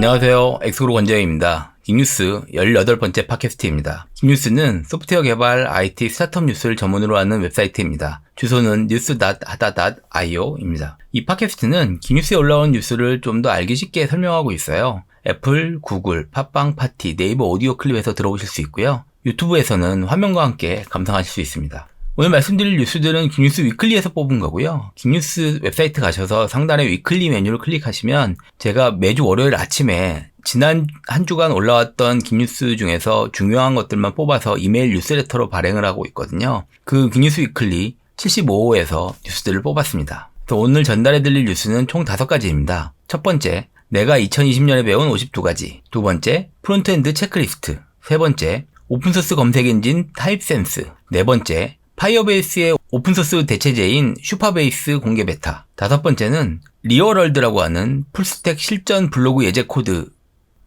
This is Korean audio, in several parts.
안녕하세요. 엑소로 권재영입니다. 긱뉴스 18번째 팟캐스트입니다. 긱뉴스는 소프트웨어 개발, IT, 스타트업 뉴스를 전문으로 하는 웹사이트입니다. 주소는 news.hada.io입니다. 이 팟캐스트는 긱뉴스에 올라온 뉴스를 좀 더 알기 쉽게 설명하고 있어요. 애플, 구글, 팟빵, 파티, 네이버 오디오 클립에서 들어오실 수 있고요. 유튜브에서는 화면과 함께 감상하실 수 있습니다. 오늘 말씀드릴 뉴스들은 긱뉴스 위클리에서 뽑은 거고요. 긱뉴스 웹사이트 가셔서 상단에 위클리 메뉴를 클릭하시면 제가 매주 월요일 아침에 지난 한 주간 올라왔던 긱뉴스 중에서 중요한 것들만 뽑아서 이메일 뉴스레터로 발행을 하고 있거든요. 그 긱뉴스 위클리 75호에서 뉴스들을 뽑았습니다. 그래서 오늘 전달해드릴 뉴스는 총 5가지입니다. 첫 번째, 내가 2020년에 배운 52가지. 두 번째, 프론트엔드 체크리스트. 세 번째, 오픈소스 검색 엔진 타입센스. 네 번째, 파이어베이스의 오픈소스 대체제인 슈퍼베이스 공개 베타. 다섯 번째는 리얼월드라고 하는 풀스택 실전 블로그 예제 코드.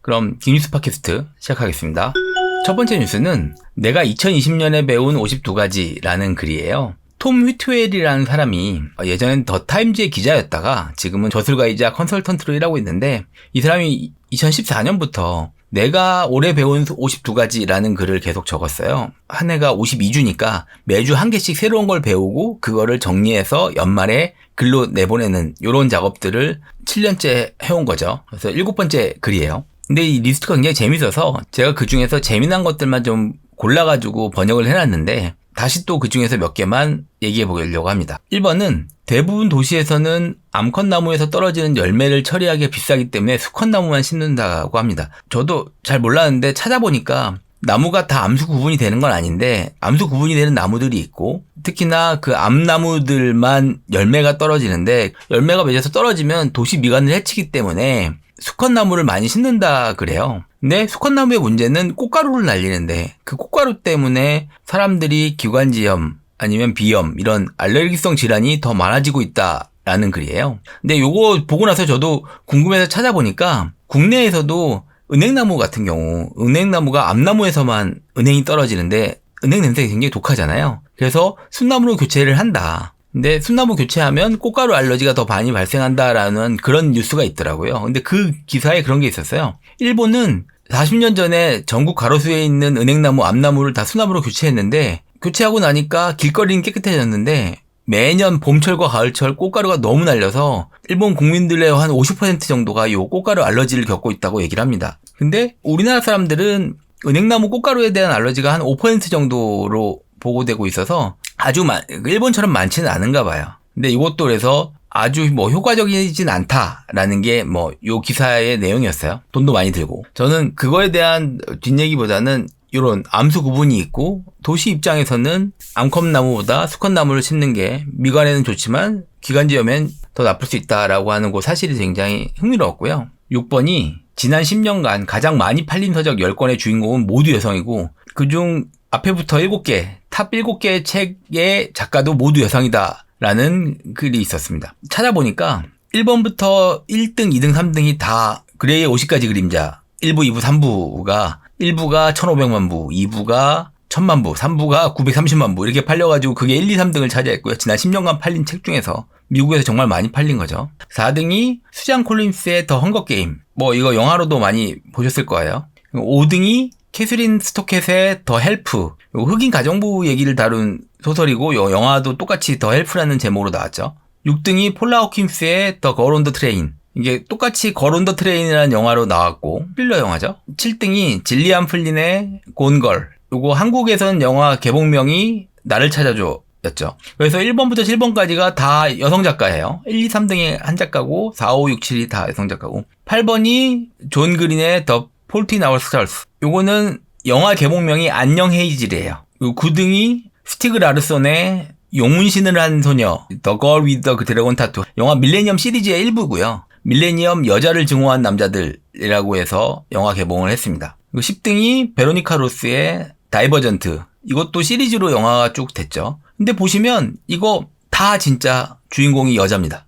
그럼 긱뉴스 팟캐스트 시작하겠습니다. 첫 번째 뉴스는 내가 2020년에 배운 52가지라는 글이에요. 톰 휘트웰이라는 사람이 예전엔 더 타임즈의 기자였다가 지금은 저술가이자 컨설턴트로 일하고 있는데, 이 사람이 2014년부터 내가 올해 배운 52가지라는 글을 계속 적었어요. 한 해가 52주니까 매주 한 개씩 새로운 걸 배우고 그거를 정리해서 연말에 글로 내보내는 이런 작업들을 7년째 해온 거죠. 그래서 7번째 글이에요. 근데 이 리스트가 굉장히 재밌어서 제가 그 중에서 재미난 것들만 좀 골라가지고 번역을 해놨는데, 다시 또 그 중에서 몇 개만 얘기해 보려고 합니다. 1번은 대부분 도시에서는 암컷나무에서 떨어지는 열매를 처리하기 비싸기 때문에 수컷나무만 심는다고 합니다. 저도 잘 몰랐는데 찾아보니까 나무가 다 암수 구분이 되는 건 아닌데, 암수 구분이 되는 나무들이 있고, 특히나 그 암나무들만 열매가 떨어지는데, 열매가 맺어서 떨어지면 도시 미관을 해치기 때문에 수컷나무를 많이 심는다 그래요. 근데 수컷나무의 문제는 꽃가루를 날리는데, 그 꽃가루 때문에 사람들이 기관지염 아니면 비염 이런 알레르기성 질환이 더 많아지고 있다라는 글이에요. 근데 요거 보고 나서 저도 궁금해서 찾아보니까 국내에서도 은행나무 같은 경우, 은행나무가 암나무에서만 은행이 떨어지는데 은행 냄새가 굉장히 독하잖아요. 그래서 숯나무로 교체를 한다. 근데 숯나무 교체하면 꽃가루 알러지가 더 많이 발생한다라는 그런 뉴스가 있더라고요. 근데 그 기사에 그런 게 있었어요. 일본은 40년 전에 전국 가로수에 있는 은행나무, 암나무를 다 숯나무로 교체했는데, 교체하고 나니까 길거리는 깨끗해졌는데 매년 봄철과 가을철 꽃가루가 너무 날려서 일본 국민들의 한 50% 정도가 이 꽃가루 알러지를 겪고 있다고 얘기를 합니다. 근데 우리나라 사람들은 은행나무 꽃가루에 대한 알러지가 한 5% 정도로 보고되고 있어서 아주 일본처럼 많지는 않은가 봐요. 근데 이것도 그래서 아주 효과적이진 않다라는 게 요 기사의 내용이었어요. 돈도 많이 들고. 저는 그거에 대한 뒷얘기보다는 이런 암수 구분이 있고, 도시 입장에서는 암컷나무보다 수컷나무를 심는 게 미관에는 좋지만 기관지염엔 더 나쁠 수 있다라고 하는 그 사실이 굉장히 흥미로웠고요. 6번이 지난 10년간 가장 많이 팔린 서적 10권의 주인공은 모두 여성이고, 그중 앞에부터 7개, 탑 7개의 책의 작가도 모두 여성이다라는 글이 있었습니다. 찾아보니까 1번부터 1등, 2등, 3등이 다 그레이의 50가지 그림자 1부, 2부, 3부가 1부가 1500만 부, 2부가 1000만 부, 3부가 930만 부 이렇게 팔려가지고 그게 1, 2, 3등을 차지했고요. 지난 10년간 팔린 책 중에서 미국에서 정말 많이 팔린 거죠. 4등이 수잔 콜린스의 더 헝거 게임. 이거 영화로도 많이 보셨을 거예요. 5등이 캐서린 스토켓의 더 헬프. 흑인 가정부 얘기를 다룬 소설이고, 영화도 똑같이 더 헬프라는 제목으로 나왔죠. 6등이 폴라 호킨스의 더 걸 온 더 트레인. 이게 똑같이 걸 온 더 트레인이라는 영화로 나왔고, 필러 영화죠. 7등이 질리안 플린의 곤걸. 요거 한국에서는 영화 개봉명이 나를 찾아줘 였죠. 그래서 1번부터 7번까지가 다 여성 작가예요. 1, 2, 3등이 한 작가고, 4, 5, 6, 7이 다 여성 작가고, 8번이 존 그린의 더 폴틴 아워 스타즈. 요거는 영화 개봉명이 안녕 헤이즐이에요. 9등이 스티그 라르손의 용문신을 한 소녀, The Girl with the Dragon Tattoo. 영화 밀레니엄 시리즈의 일부고요. 밀레니엄 여자를 증오한 남자들이라고 해서 영화 개봉을 했습니다. 10등이 베로니카 로스의 다이버전트. 이것도 시리즈로 영화가 쭉 됐죠. 근데 보시면 이거 다 진짜 주인공이 여자입니다.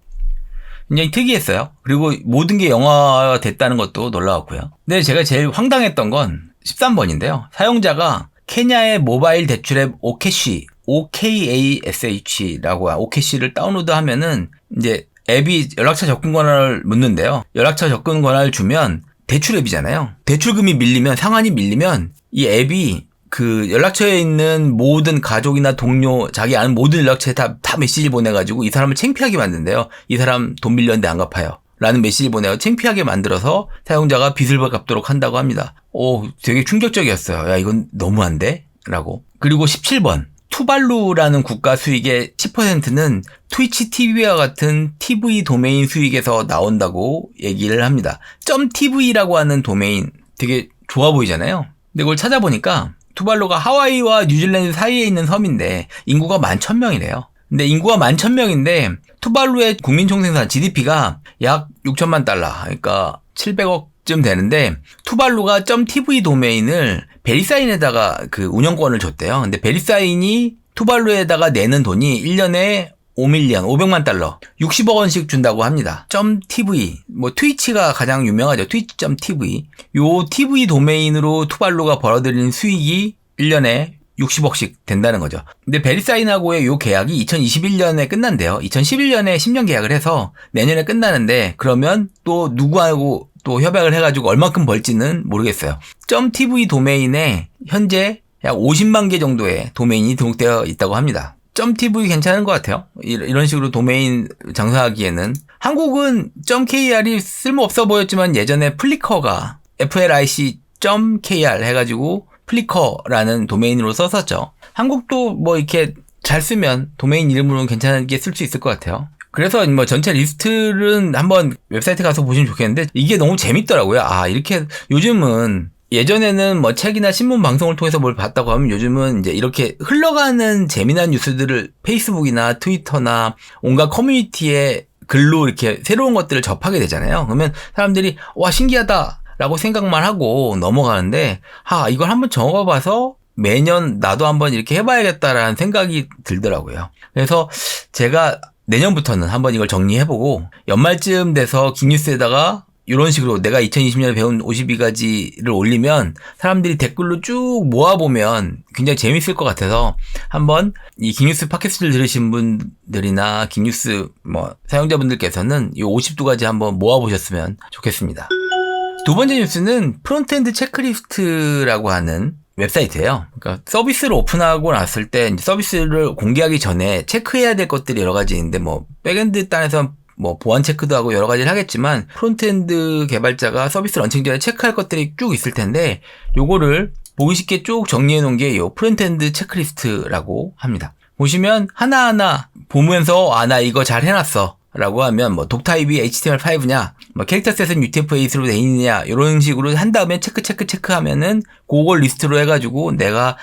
굉장히 특이했어요. 그리고 모든 게 영화가 됐다는 것도 놀라웠고요. 근데 제가 제일 황당했던 건 13번인데요. 사용자가 케냐의 모바일 대출 앱 오캐시, OKASH라고 오캐시를 다운로드 하면은 이제 앱이 연락처 접근 권한을 묻는데요. 연락처 접근 권한을 주면 대출 앱이잖아요. 대출금이 밀리면, 상환이 밀리면 이 앱이 그 연락처에 있는 모든 가족이나 동료, 자기 아는 모든 연락처에 다 메시지 보내가지고 이 사람을 창피하게 만든대요. 이 사람 돈 빌렸는데 안 갚아요. 라는 메시지 보내고 창피하게 만들어서 사용자가 빚을 갚도록 한다고 합니다. 되게 충격적이었어요. 야, 이건 너무한데? 라고. 그리고 17번. 투발루라는 국가 수익의 10%는 트위치 TV와 같은 TV 도메인 수익에서 나온다고 얘기를 합니다. .tv라고 하는 도메인 되게 좋아 보이잖아요. 근데 그걸 찾아보니까 투발루가 하와이와 뉴질랜드 사이에 있는 섬인데 인구가 11,000명이래요. 근데 인구가 11,000명인데 투발루의 국민총생산 GDP가 약 6천만 달러, 그러니까 700억쯤 되는데 투발루가 .tv 도메인을 베리사인에다가 그 운영권을 줬대요. 근데 베리사인이 투발루에다가 내는 돈이 1년에 500만 달러, 60억 원씩 준다고 합니다. .tv, 트위치가 가장 유명하죠. 트위치.tv. 요 TV 도메인으로 투발루가 벌어들이는 수익이 1년에 60억씩 된다는 거죠. 근데 베리사인하고의 요 계약이 2021년에 끝난대요. 2011년에 10년 계약을 해서 내년에 끝나는데 그러면 또 누구하고 또 협약을 해가지고 얼마큼 벌지는 모르겠어요. .tv 도메인에 현재 약 50만 개 정도의 도메인이 등록되어 있다고 합니다. .tv 괜찮은 것 같아요. 이런 식으로 도메인 장사하기에는. 한국은 .kr이 쓸모없어 보였지만 예전에 플리커가 FLIC.kr 해가지고 플리커라는 도메인으로 썼었죠. 한국도 이렇게 잘 쓰면 도메인 이름으로는 괜찮게 쓸 수 있을 것 같아요. 그래서 전체 리스트는 한번 웹사이트 가서 보시면 좋겠는데 이게 너무 재밌더라고요. 이렇게 요즘은 예전에는 책이나 신문 방송을 통해서 뭘 봤다고 하면 요즘은 이제 이렇게 흘러가는 재미난 뉴스들을 페이스북이나 트위터나 온갖 커뮤니티에 글로 이렇게 새로운 것들을 접하게 되잖아요. 그러면 사람들이 와 신기하다 라고 생각만 하고 넘어가는데 이걸 한번 적어봐서 매년 나도 한번 이렇게 해봐야겠다라는 생각이 들더라고요. 그래서 제가 내년부터는 한번 이걸 정리해보고 연말쯤 돼서 긱뉴스에다가 이런 식으로 내가 2020년에 배운 52가지를 올리면 사람들이 댓글로 쭉 모아보면 굉장히 재밌을 것 같아서 한번 이 긱뉴스 팟캐스트를 들으신 분들이나 긱뉴스 사용자분들께서는 이 52가지 한번 모아보셨으면 좋겠습니다. 두 번째 뉴스는 프론트엔드 체크리스트라고 하는 웹사이트예요. 그러니까 서비스를 오픈하고 났을 때 이제 서비스를 공개하기 전에 체크해야 될 것들이 여러 가지 있는데 백엔드 단에서 보안 체크도 하고 여러 가지를 하겠지만 프론트엔드 개발자가 서비스 런칭 전에 체크할 것들이 쭉 있을 텐데 요거를 보기 쉽게 쭉 정리해 놓은 게 요 프론트엔드 체크리스트라고 합니다. 보시면 하나하나 보면서 나 이거 잘 해놨어 라고 하면 독타입이 HTML5냐 캐릭터셋은 UTF-8로 돼 있느냐 이런 식으로 한 다음에 체크하면은 그걸 리스트로 해가지고 내가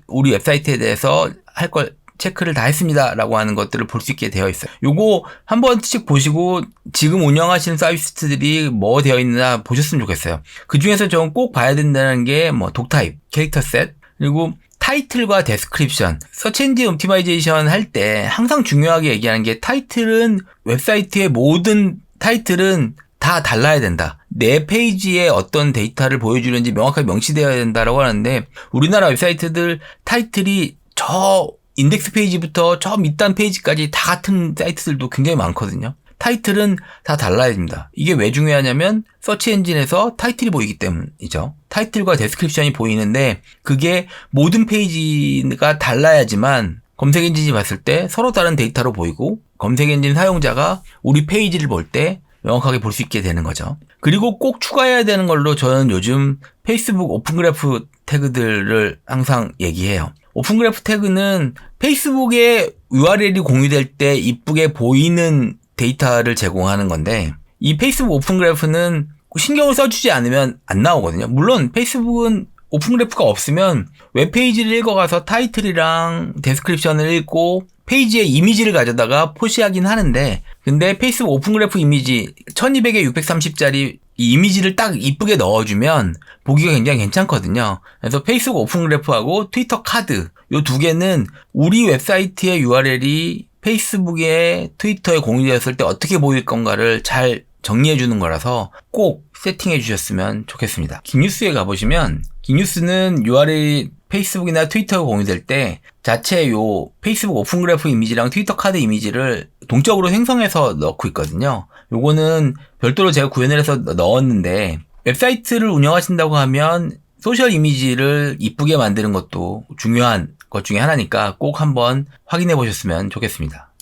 우리 웹사이트에 대해서 할 걸 체크를 다 했습니다 라고 하는 것들을 볼 수 있게 되어 있어요. 요거 한 번씩 보시고 지금 운영하시는 서비스들이 뭐 되어 있나 보셨으면 좋겠어요. 그 중에서 저는 꼭 봐야 된다는 게 독타입, 캐릭터셋, 그리고 타이틀과 데스크립션, 서치엔진 옵티마이제이션 할 때 항상 중요하게 얘기하는 게 타이틀은 웹사이트의 모든 타이틀은 다 달라야 된다. 내 페이지에 어떤 데이터를 보여주는지 명확하게 명시되어야 된다라고 하는데 우리나라 웹사이트들 타이틀이 저 인덱스 페이지부터 저 밑단 페이지까지 다 같은 사이트들도 굉장히 많거든요. 타이틀은 다 달라야 됩니다. 이게 왜 중요하냐면 서치 엔진에서 타이틀이 보이기 때문이죠. 타이틀과 데스크립션이 보이는데 그게 모든 페이지가 달라야지만 검색 엔진이 봤을 때 서로 다른 데이터로 보이고 검색 엔진 사용자가 우리 페이지를 볼 때 명확하게 볼 수 있게 되는 거죠. 그리고 꼭 추가해야 되는 걸로 저는 요즘 페이스북 오픈그래프 태그들을 항상 얘기해요. 오픈그래프 태그는 페이스북에 URL이 공유될 때 이쁘게 보이는 데이터를 제공하는 건데 이 페이스북 오픈그래프는 신경을 써주지 않으면 안 나오거든요. 물론 페이스북은 오픈그래프가 없으면 웹페이지를 읽어가서 타이틀이랑 데스크립션을 읽고 페이지의 이미지를 가져다가 표시하긴 하는데 근데 페이스북 오픈그래프 이미지 1200에 630짜리 이 이미지를 딱 이쁘게 넣어주면 보기가 굉장히 괜찮거든요. 그래서 페이스북 오픈그래프하고 트위터 카드 요 두 개는 우리 웹사이트의 URL이 페이스북에 트위터에 공유되었을 때 어떻게 보일 건가를 잘 정리해 주는 거라서 꼭 세팅해 주셨으면 좋겠습니다. 긱뉴스에 가보시면 긱뉴스는 URL이 페이스북이나 트위터에 공유될 때 자체 요 페이스북 오픈그래프 이미지랑 트위터 카드 이미지를 동적으로 생성해서 넣고 있거든요. 요거는 별도로 제가 구현을 해서 넣었는데 웹사이트를 운영하신다고 하면 소셜 이미지를 이쁘게 만드는 것도 중요한 것 중에 하나니까 꼭 한번 확인해 보셨으면 좋겠습니다.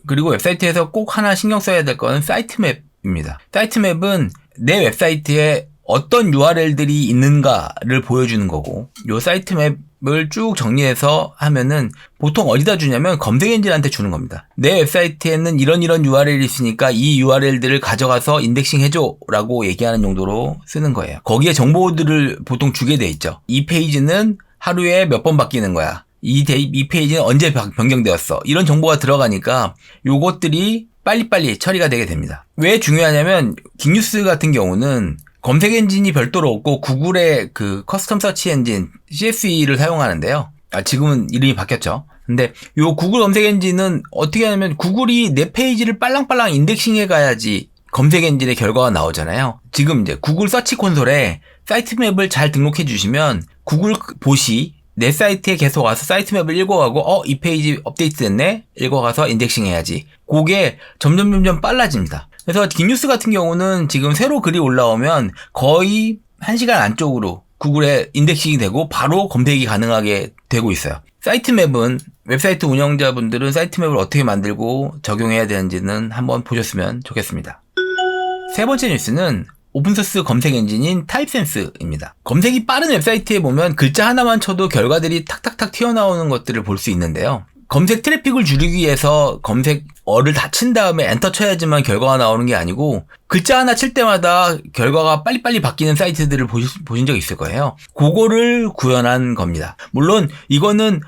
그리고 웹사이트에서 꼭 하나 신경 써야 될 건 사이트맵입니다. 사이트맵은 내 웹사이트에 어떤 URL들이 있는가를 보여주는 거고, 이 사이트맵을 쭉 정리해서 하면은 보통 어디다 주냐면 검색 엔진한테 주는 겁니다. 내 웹사이트에는 이런 URL이 있으니까 이 URL들을 가져가서 인덱싱 해줘 라고 얘기하는 용도로 쓰는 거예요. 거기에 정보들을 보통 주게 돼 있죠. 이 페이지는 하루에 몇 번 바뀌는 거야. 이 페이지는 언제 변경되었어. 이런 정보가 들어가니까 요것들이 빨리빨리 처리가 되게 됩니다. 왜 중요하냐면 긱뉴스 같은 경우는 검색 엔진이 별도로 없고 구글의 그 커스텀 서치 엔진 CSE를 사용하는데요. 지금은 이름이 바뀌었죠. 근데 요 구글 검색 엔진은 어떻게 하냐면 구글이 내 페이지를 빨랑빨랑 인덱싱해 가야지 검색 엔진의 결과가 나오잖아요. 지금 이제 구글 서치 콘솔에 사이트맵을 잘 등록해 주시면 구글 봇이 내 사이트에 계속 와서 사이트맵을 읽어가고 이 페이지 업데이트 됐네? 읽어가서 인덱싱 해야지. 그게 점점 빨라집니다. 그래서 긱뉴스 같은 경우는 지금 새로 글이 올라오면 거의 1시간 안쪽으로 구글에 인덱싱이 되고 바로 검색이 가능하게 되고 있어요. 사이트맵은 웹사이트 운영자분들은 사이트맵을 어떻게 만들고 적용해야 되는지는 한번 보셨으면 좋겠습니다. 세 번째 뉴스는 오픈소스 검색 엔진인 타입센스입니다. 검색이 빠른 웹사이트에 보면 글자 하나만 쳐도 결과들이 탁탁탁 튀어나오는 것들을 볼 수 있는데요. 검색 트래픽을 줄이기 위해서 검색어를 다 친 다음에 엔터 쳐야지만 결과가 나오는 게 아니고 글자 하나 칠 때마다 결과가 빨리빨리 바뀌는 사이트들을 보신 적 있을 거예요. 그거를 구현한 겁니다. 물론 이거는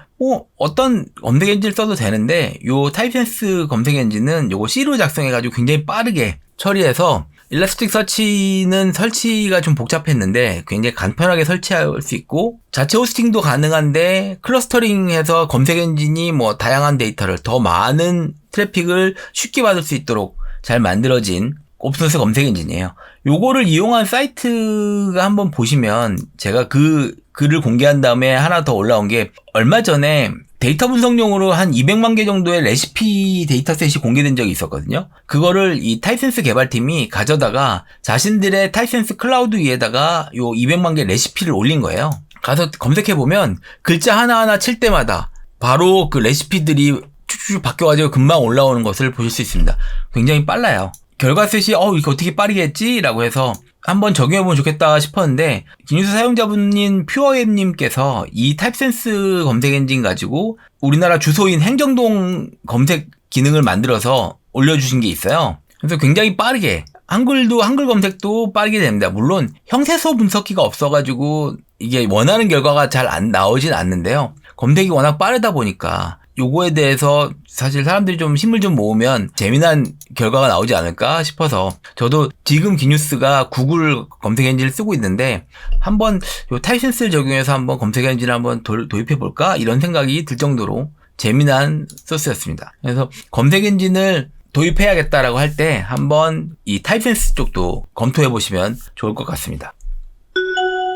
어떤 검색 엔진을 써도 되는데 요 타입센스 검색 엔진은 요거 C로 작성해가지고 굉장히 빠르게 처리해서 일라스틱 서치는 설치가 좀 복잡했는데 굉장히 간편하게 설치할 수 있고 자체 호스팅도 가능한데 클러스터링해서 검색 엔진이 다양한 데이터를 더 많은 트래픽을 쉽게 받을 수 있도록 잘 만들어진 오픈소스 검색 엔진이에요. 요거를 이용한 사이트가 한번 보시면 제가 그 글을 공개한 다음에 하나 더 올라온 게 얼마 전에 데이터 분석용으로 한 200만 개 정도의 레시피 데이터셋이 공개된 적이 있었거든요. 그거를 이 타입센스 개발팀이 가져다가 자신들의 타입센스 클라우드 위에다가 요 200만 개 레시피를 올린 거예요. 가서 검색해보면 글자 하나하나 칠 때마다 바로 그 레시피들이 쭉쭉 바뀌어가지고 금방 올라오는 것을 보실 수 있습니다. 굉장히 빨라요. 결과셋이 이거 어떻게 빠르게 했지? 라고 해서 한번 적용해보면 좋겠다 싶었는데 긱뉴스 사용자분인 퓨어웹님께서 이 타입센스 검색 엔진 가지고 우리나라 주소인 행정동 검색 기능을 만들어서 올려주신 게 있어요. 그래서 굉장히 빠르게 한글 검색도 빠르게 됩니다. 물론 형태소 분석기가 없어가지고 이게 원하는 결과가 잘 나오진 않는데요. 검색이 워낙 빠르다 보니까 요거에 대해서 사실 사람들이 좀 힘을 좀 모으면 재미난 결과가 나오지 않을까 싶어서 저도 지금 긱뉴스가 구글 검색 엔진을 쓰고 있는데 한번 요 타입센스를 적용해서 한번 검색 엔진을 한번 도입해 볼까 이런 생각이 들 정도로 재미난 소스였습니다. 그래서 검색 엔진을 도입해야겠다라고 할 때 한번 이 타입센스 쪽도 검토해 보시면 좋을 것 같습니다.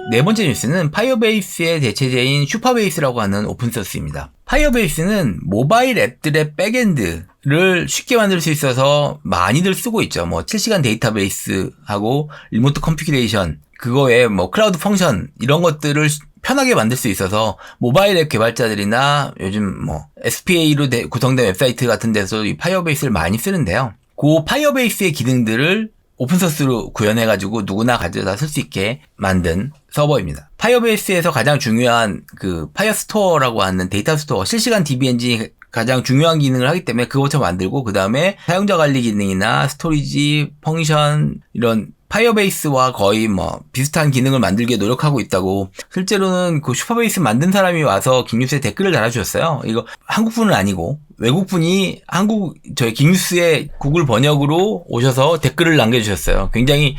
네 번째 뉴스는 파이어베이스의 대체제인 슈퍼베이스라고 하는 오픈소스입니다. 파이어베이스는 모바일 앱들의 백엔드를 쉽게 만들 수 있어서 많이들 쓰고 있죠. 실시간 데이터베이스하고 리모트 컴퓨테이션, 그거에 클라우드 펑션 이런 것들을 편하게 만들 수 있어서 모바일 앱 개발자들이나 요즘 SPA로 구성된 웹사이트 같은 데서 이 파이어베이스를 많이 쓰는데요. 그 파이어베이스의 기능들을 오픈소스로 구현해가지고 누구나 가져다 쓸 수 있게 만든 서버입니다. 파이어베이스에서 가장 중요한 그 파이어스토어라고 하는 데이터 스토어, 실시간 DB 엔진이 가장 중요한 기능을 하기 때문에 그것부터 만들고 그 다음에 사용자 관리 기능이나 스토리지, 펑션 이런 파이어베이스와 거의 비슷한 기능을 만들기에 노력하고 있다고 실제로는 그 슈퍼베이스 만든 사람이 와서 긱뉴스에 댓글을 달아주셨어요. 이거 한국분은 아니고 외국분이 저희 긱뉴스의 구글 번역으로 오셔서 댓글을 남겨주셨어요. 굉장히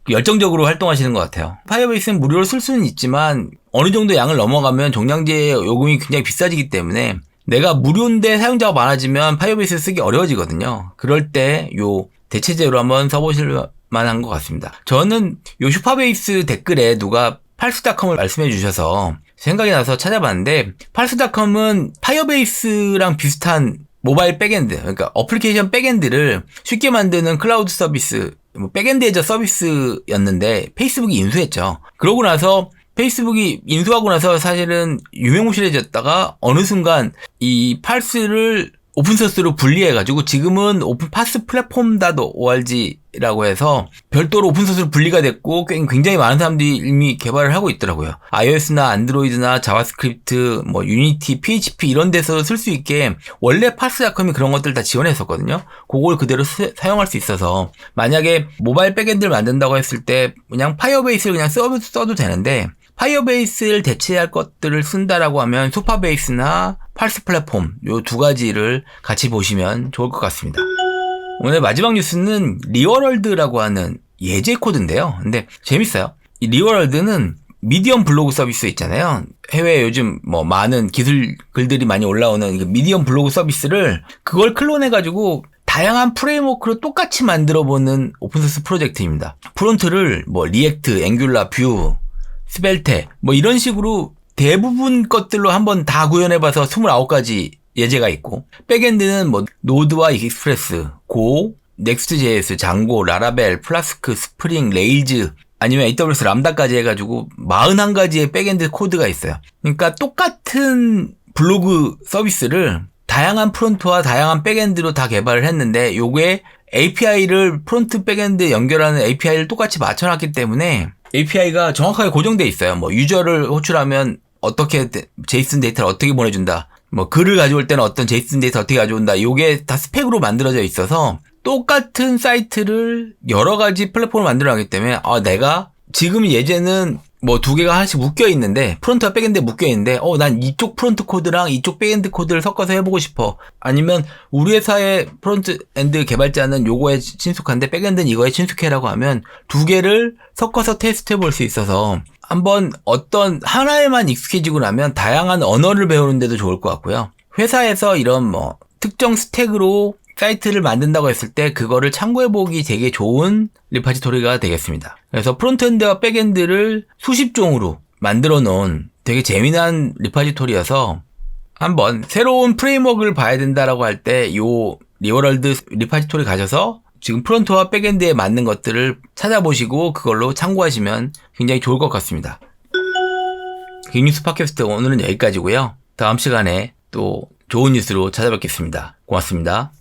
열정적으로 활동하시는 것 같아요. 파이어베이스는 무료로 쓸 수는 있지만 어느 정도 양을 넘어가면 종량제 요금이 굉장히 비싸지기 때문에 내가 무료인데 사용자가 많아지면 파이어베이스 쓰기 어려워지거든요. 그럴 때 요 대체제로 한번 써보실 만한 것 같습니다. 저는 요 슈퍼베이스 댓글에 누가 팔스닷컴을 말씀해 주셔서 생각이 나서 찾아봤는데 팔스닷컴은 파이어베이스랑 비슷한 모바일 백엔드, 그러니까 어플리케이션 백엔드를 쉽게 만드는 클라우드 서비스 뭐 백엔드 해저 서비스였는데 페이스북이 인수했죠. 그러고 나서 페이스북이 인수하고 나서 사실은 유명무실해졌다가 어느 순간 이 팔스를 오픈소스로 분리해가지고 지금은 오픈파스 플랫폼.org라고 해서 별도로 오픈소스로 분리가 됐고 굉장히 많은 사람들이 이미 개발을 하고 있더라고요. iOS나 안드로이드나 자바스크립트, 뭐 유니티, PHP 이런 데서 쓸 수 있게 원래 파스닷컴이 그런 것들 다 지원했었거든요. 그걸 그대로 사용할 수 있어서 만약에 모바일 백엔드를 만든다고 했을 때 그냥 파이어베이스를 그냥 써도 되는데 파이어베이스를 대체할 것들을 쓴다라고 하면 소파베이스나 팔스 플랫폼 요 두 가지를 같이 보시면 좋을 것 같습니다. 오늘 마지막 뉴스는 리워럴드라고 하는 예제 코드인데요. 근데 재밌어요. 이 리워럴드는 미디엄 블로그 서비스 있잖아요. 해외에 요즘 뭐 많은 기술 글들이 많이 올라오는 미디엄 블로그 서비스를 그걸 클론해가지고 다양한 프레임워크로 똑같이 만들어보는 오픈소스 프로젝트입니다. 프론트를 뭐 리액트, 앵귤라, 뷰, 스벨테 뭐 이런 식으로 대부분 것들로 한번 다 구현해봐서 29가지 예제가 있고 백엔드는 뭐 노드와 익스프레스, 고, 넥스트.js, 장고, 라라벨, 플라스크, 스프링, 레일즈 아니면 AWS 람다까지 해가지고 41가지의 백엔드 코드가 있어요. 그러니까 똑같은 블로그 서비스를 다양한 프론트와 다양한 백엔드로 다 개발을 했는데 요게 API를 프론트 백엔드 연결하는 API를 똑같이 맞춰놨기 때문에 API가 정확하게 고정돼 있어요. 뭐 유저를 호출하면 어떻게 제이슨 데이터를 어떻게 보내준다. 뭐 글을 가져올 때는 어떤 제이슨 데이터 어떻게 가져온다. 요게 다 스펙으로 만들어져 있어서 똑같은 사이트를 여러 가지 플랫폼을 만들어놨기 때문에 내가 지금 예제는 뭐 두 개가 하나씩 묶여 있는데 프론트와 백엔드에 묶여 있는데 난 이쪽 프론트 코드랑 이쪽 백엔드 코드를 섞어서 해보고 싶어. 아니면 우리 회사의 프론트엔드 개발자는 요거에 친숙한데 백엔드는 이거에 친숙해라고 하면 두 개를 섞어서 테스트해 볼 수 있어서 한번 어떤 하나에만 익숙해지고 나면 다양한 언어를 배우는 데도 좋을 것 같고요. 회사에서 이런 뭐 특정 스택으로 사이트를 만든다고 했을 때 그거를 참고해보기 되게 좋은 리파지토리가 되겠습니다. 그래서 프론트엔드와 백엔드를 수십 종으로 만들어 놓은 되게 재미난 리파지토리여서 한번 새로운 프레임워크를 봐야 된다라고 할 때 요 리워럴드 리파지토리 가셔서 지금 프론트와 백엔드에 맞는 것들을 찾아보시고 그걸로 참고하시면 굉장히 좋을 것 같습니다. 빅뉴스 팟캐스트 오늘은 여기까지고요. 다음 시간에 또 좋은 뉴스로 찾아뵙겠습니다. 고맙습니다.